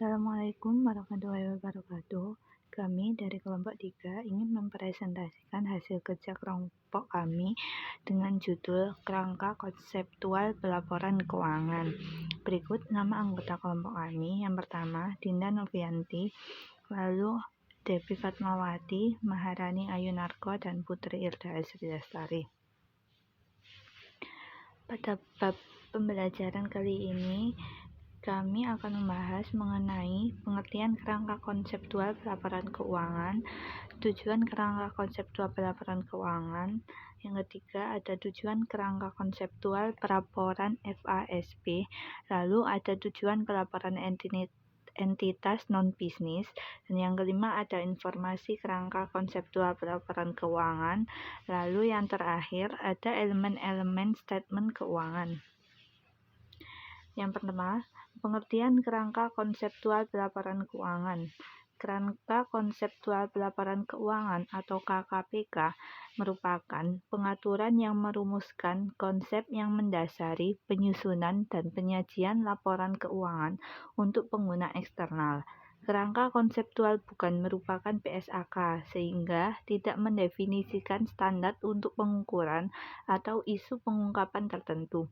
Assalamualaikum warahmatullahi wabarakatuh. Kami dari kelompok 3 ingin mempresentasikan hasil kerja kelompok kami dengan judul Kerangka Konseptual Pelaporan Keuangan. Berikut nama anggota kelompok kami. Yang pertama, Dinda Novianti, lalu Devi Fatmawati, Maharani Ayunarko, dan Putri Irda Asri Lestari. Pada bab pembelajaran kali ini, kami akan membahas mengenai pengertian kerangka konseptual pelaporan keuangan, tujuan kerangka konseptual pelaporan keuangan. Yang ketiga, ada tujuan kerangka konseptual pelaporan FASB, lalu ada tujuan pelaporan entitas non-bisnis, dan yang kelima ada informasi kerangka konseptual pelaporan keuangan, lalu yang terakhir ada elemen-elemen statement keuangan. Yang pertama, pengertian kerangka konseptual pelaporan keuangan. Kerangka konseptual pelaporan keuangan atau KKPK merupakan pengaturan yang merumuskan konsep yang mendasari penyusunan dan penyajian laporan keuangan untuk pengguna eksternal. Kerangka konseptual bukan merupakan PSAK, sehingga tidak mendefinisikan standar untuk pengukuran atau isu pengungkapan tertentu.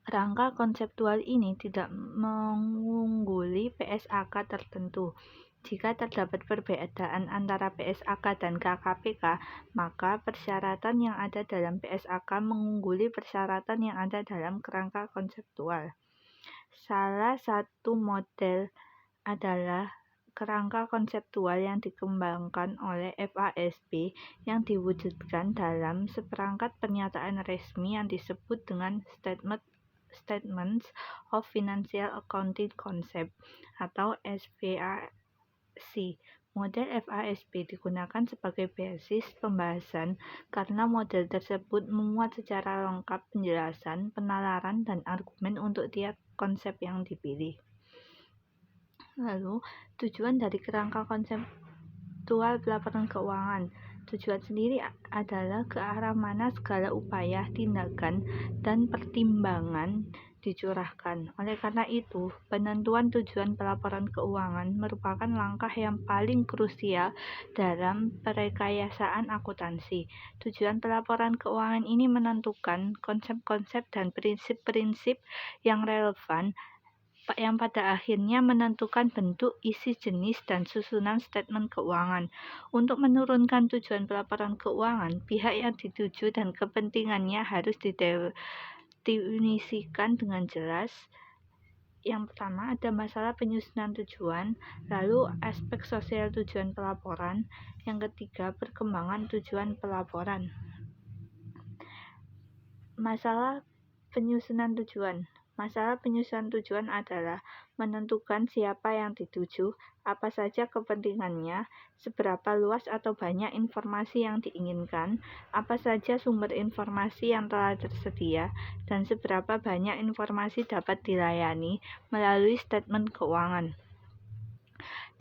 Kerangka konseptual ini tidak mengungguli PSAK tertentu. Jika terdapat perbedaan antara PSAK dan KKPK, maka persyaratan yang ada dalam PSAK mengungguli persyaratan yang ada dalam kerangka konseptual. Salah satu model adalah kerangka konseptual yang dikembangkan oleh FASB yang diwujudkan dalam seperangkat pernyataan resmi yang disebut dengan Statements of Financial Accounting Concept atau SFAC. Model FASB digunakan sebagai basis pembahasan karena model tersebut memuat secara lengkap penjelasan, penalaran, dan argumen untuk tiap konsep yang dipilih. Lalu, tujuan dari kerangka konseptual pelaporan keuangan. Tujuan sendiri adalah ke arah mana segala upaya, tindakan, dan pertimbangan dicurahkan. Oleh karena itu, penentuan tujuan pelaporan keuangan merupakan langkah yang paling krusial dalam perekayasaan akuntansi. Tujuan pelaporan keuangan ini menentukan konsep-konsep dan prinsip-prinsip yang relevan yang pada akhirnya menentukan bentuk, isi, jenis, dan susunan statement keuangan. Untuk menurunkan tujuan pelaporan keuangan, pihak yang dituju dan kepentingannya harus didefinisikan dengan jelas. Yang pertama, ada masalah penyusunan tujuan, lalu aspek sosial tujuan pelaporan, yang ketiga, perkembangan tujuan pelaporan. Masalah penyusunan tujuan. Masalah penyusunan tujuan adalah menentukan siapa yang dituju, apa saja kepentingannya, seberapa luas atau banyak informasi yang diinginkan, apa saja sumber informasi yang telah tersedia, dan seberapa banyak informasi dapat dilayani melalui statement keuangan.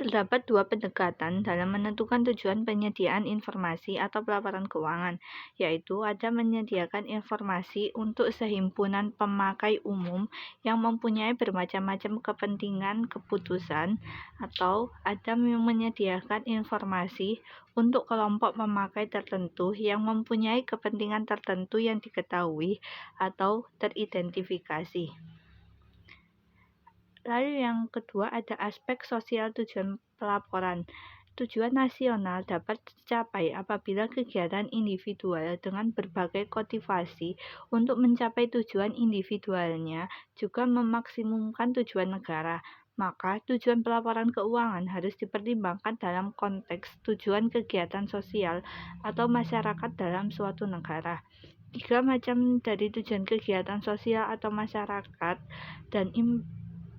Terdapat dua pendekatan dalam menentukan tujuan penyediaan informasi atau pelaporan keuangan, yaitu ada menyediakan informasi untuk sehimpunan pemakai umum yang mempunyai bermacam-macam kepentingan keputusan, atau ada menyediakan informasi untuk kelompok pemakai tertentu yang mempunyai kepentingan tertentu yang diketahui atau teridentifikasi. Lalu yang kedua ada aspek sosial tujuan pelaporan. Tujuan nasional dapat tercapai apabila kegiatan individual dengan berbagai motivasi untuk mencapai tujuan individualnya juga memaksimumkan tujuan negara. Maka tujuan pelaporan keuangan harus dipertimbangkan dalam konteks tujuan kegiatan sosial atau masyarakat dalam suatu negara. Tiga macam dari tujuan kegiatan sosial atau masyarakat dan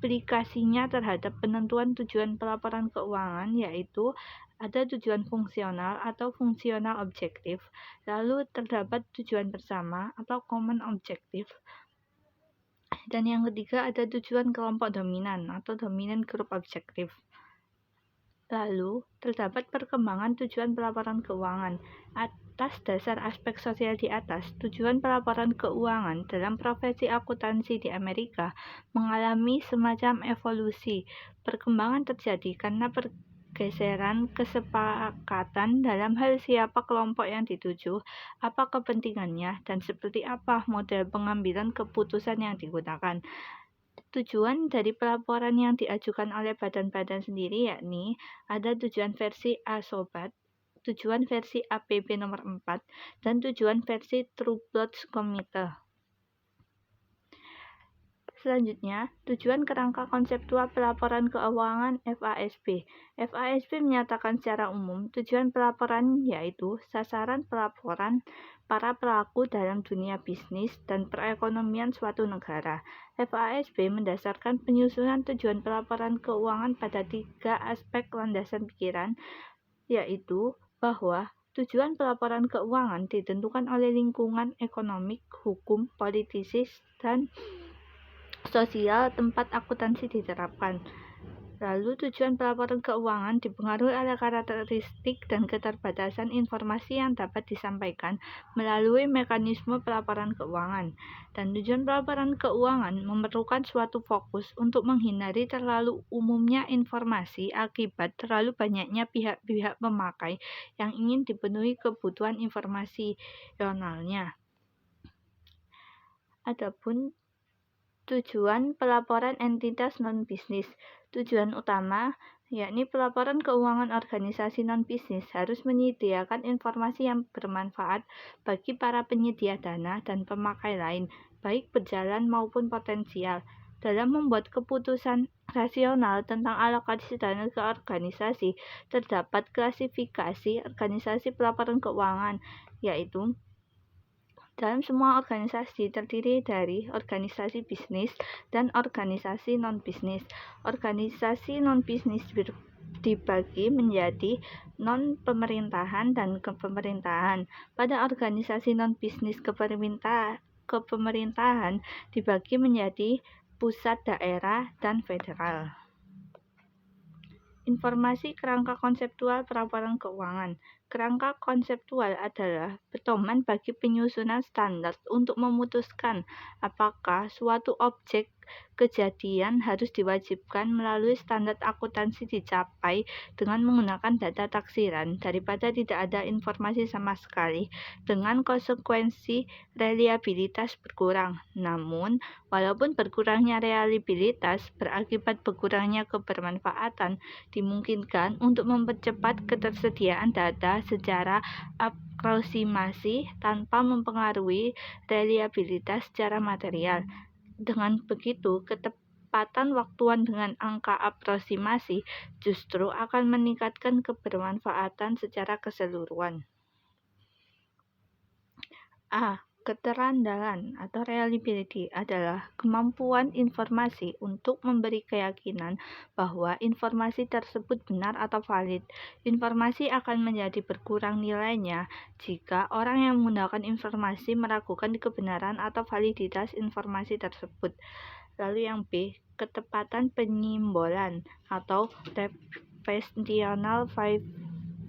implikasinya terhadap penentuan tujuan pelaporan keuangan, yaitu ada tujuan fungsional atau fungsional objektif, lalu terdapat tujuan bersama atau common objective, dan yang ketiga ada tujuan kelompok dominan atau dominant group objective. Lalu terdapat perkembangan tujuan pelaporan keuangan. Atas dasar aspek sosial di atas, tujuan pelaporan keuangan dalam profesi akuntansi di Amerika mengalami semacam evolusi. Perkembangan terjadi karena pergeseran kesepakatan dalam hal siapa kelompok yang dituju, apa kepentingannya, dan seperti apa model pengambilan keputusan yang digunakan. Tujuan dari pelaporan yang diajukan oleh badan-badan sendiri yakni ada tujuan versi A-Sobat, tujuan versi APB nomor 4, dan tujuan versi True Plots Committee. Selanjutnya, tujuan kerangka konseptual pelaporan keuangan FASB. FASB menyatakan secara umum tujuan pelaporan yaitu sasaran pelaporan para pelaku dalam dunia bisnis dan perekonomian suatu negara. FASB mendasarkan penyusunan tujuan pelaporan keuangan pada 3 aspek landasan pikiran, yaitu bahwa tujuan pelaporan keuangan ditentukan oleh lingkungan ekonomik, hukum, politis, dan sosial tempat akuntansi diterapkan. Lalu tujuan pelaporan keuangan dipengaruhi oleh karakteristik dan keterbatasan informasi yang dapat disampaikan melalui mekanisme pelaporan keuangan. Dan tujuan pelaporan keuangan memerlukan suatu fokus untuk menghindari terlalu umumnya informasi akibat terlalu banyaknya pihak-pihak pemakai yang ingin dipenuhi kebutuhan informasionalnya. Adapun tujuan pelaporan entitas non-bisnis. Tujuan utama, yakni pelaporan keuangan organisasi non-bisnis harus menyediakan informasi yang bermanfaat bagi para penyedia dana dan pemakai lain, baik berjalan maupun potensial. Dalam membuat keputusan rasional tentang alokasi dana ke organisasi, terdapat klasifikasi organisasi pelaporan keuangan, yaitu dalam semua organisasi terdiri dari organisasi bisnis dan organisasi non-bisnis. Organisasi non-bisnis dibagi menjadi non-pemerintahan dan kepemerintahan. Pada organisasi non-bisnis kepemerintahan dibagi menjadi pusat, daerah, dan federal. Informasi kerangka konseptual pelaporan keuangan. Kerangka konseptual adalah pedoman bagi penyusunan standar untuk memutuskan apakah suatu objek kejadian harus diwajibkan melalui standar akuntansi dicapai dengan menggunakan data taksiran daripada tidak ada informasi sama sekali, dengan konsekuensi reliabilitas berkurang. Namun, walaupun berkurangnya reliabilitas berakibat berkurangnya kebermanfaatan, dimungkinkan untuk mempercepat ketersediaan data secara aproksimasi tanpa mempengaruhi reliabilitas secara material. Dengan begitu, ketepatan waktuan dengan angka aproksimasi justru akan meningkatkan kebermanfaatan secara keseluruhan. Keterandalan atau reliability adalah kemampuan informasi untuk memberi keyakinan bahwa informasi tersebut benar atau valid. Informasi akan menjadi berkurang nilainya jika orang yang menggunakan informasi meragukan kebenaran atau validitas informasi tersebut. Lalu yang B, ketepatan penyimbolan atau representational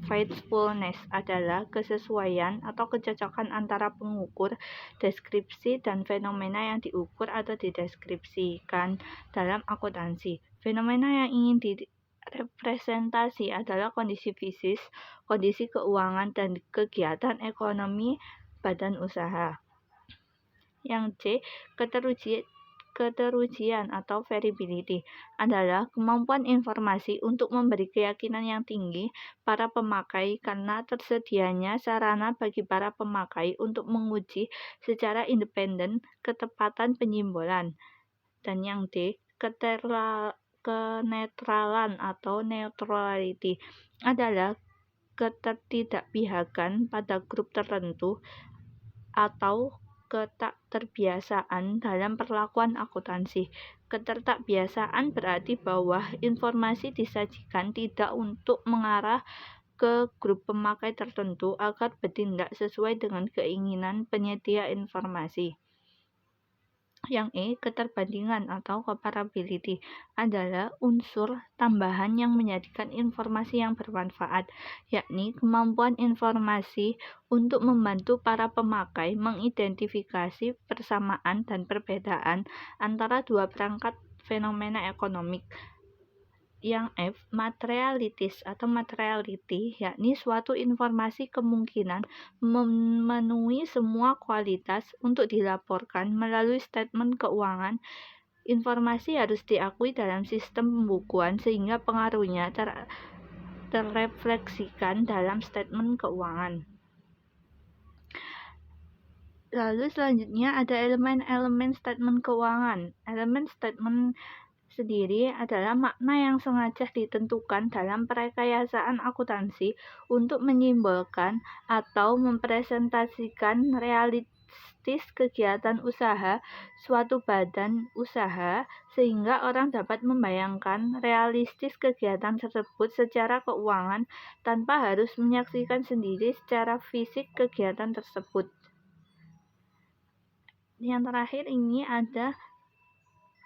faithfulness adalah kesesuaian atau kecocokan antara pengukur, deskripsi, dan fenomena yang diukur atau dideskripsikan dalam akuntansi. Fenomena yang ingin direpresentasi adalah kondisi fisik, kondisi keuangan, dan kegiatan ekonomi badan usaha. Yang C, keterujian atau variability adalah kemampuan informasi untuk memberi keyakinan yang tinggi para pemakai karena tersedianya sarana bagi para pemakai untuk menguji secara independen ketepatan penyimbolan. Dan yang D, kenetralan atau neutrality adalah ketidakpihakan pada grup tertentu atau ketakterbiasaan dalam perlakuan akuntansi. Keterbiasaan berarti bahwa informasi disajikan tidak untuk mengarah ke grup pemakai tertentu agar bertindak sesuai dengan keinginan penyedia informasi. Yang E, keterbandingan atau comparability adalah unsur tambahan yang menjadikan informasi yang bermanfaat, yakni kemampuan informasi untuk membantu para pemakai mengidentifikasi persamaan dan perbedaan antara dua perangkat fenomena ekonomik. Yang F, materialitis atau materiality, yakni suatu informasi kemungkinan memenuhi semua kualitas untuk dilaporkan melalui statement keuangan. Informasi harus diakui dalam sistem pembukuan sehingga pengaruhnya terrefleksikan dalam statement keuangan. Lalu selanjutnya ada elemen-elemen statement keuangan. Elemen statement sendiri adalah makna yang sengaja ditentukan dalam perekayasaan akuntansi untuk menyimbolkan atau mempresentasikan realistis kegiatan usaha suatu badan usaha sehingga orang dapat membayangkan realistis kegiatan tersebut secara keuangan tanpa harus menyaksikan sendiri secara fisik kegiatan tersebut. Yang terakhir ini ada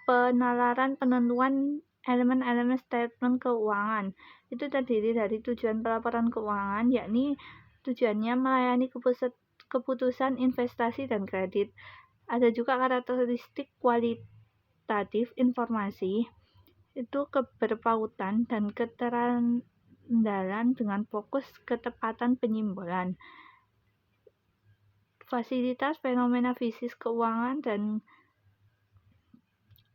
penalaran penentuan elemen-elemen statement keuangan. Itu terdiri dari tujuan pelaporan keuangan, yakni tujuannya melayani keputusan investasi dan kredit. Ada juga karakteristik kualitatif informasi, itu keberpautan dan keterandalan dengan fokus ketepatan penyimbolan. Fasilitas fenomena fisik keuangan dan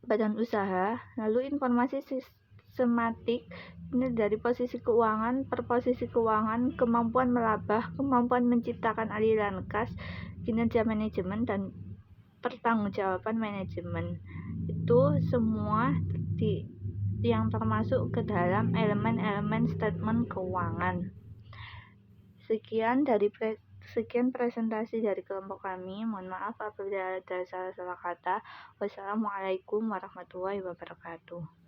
badan usaha. Lalu informasi sistematik ini dari posisi keuangan per posisi keuangan, kemampuan melabah, kemampuan menciptakan aliran kas, kinerja manajemen dan pertanggungjawaban manajemen. Itu semua yang termasuk ke dalam elemen-elemen statement keuangan. Sekian presentasi dari kelompok kami. Mohon maaf apabila ada salah-salah kata. Wassalamualaikum warahmatullahi wabarakatuh.